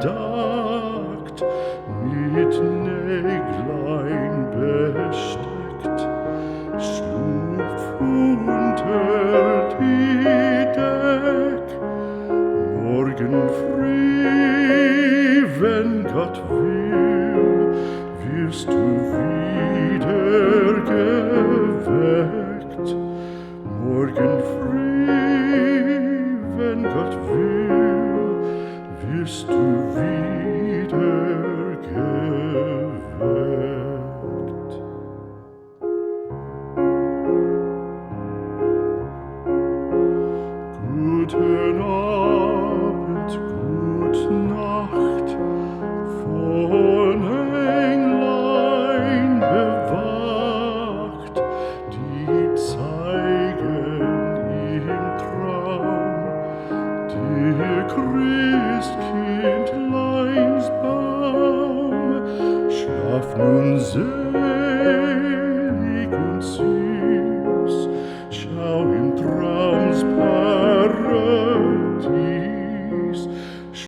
bedeckt, mit Näglein besteckt, schlupf unter die Deck. Morgen früh, wenn Gott will, wirst du wieder geweckt. Morgen früh, wenn Gott will, wirst du wieder geweckt. Guten Abend, gute Nacht, von Englein bewacht, die zeigen im Traum dir Christkindleins Baum. Schlaf nun selig und süß,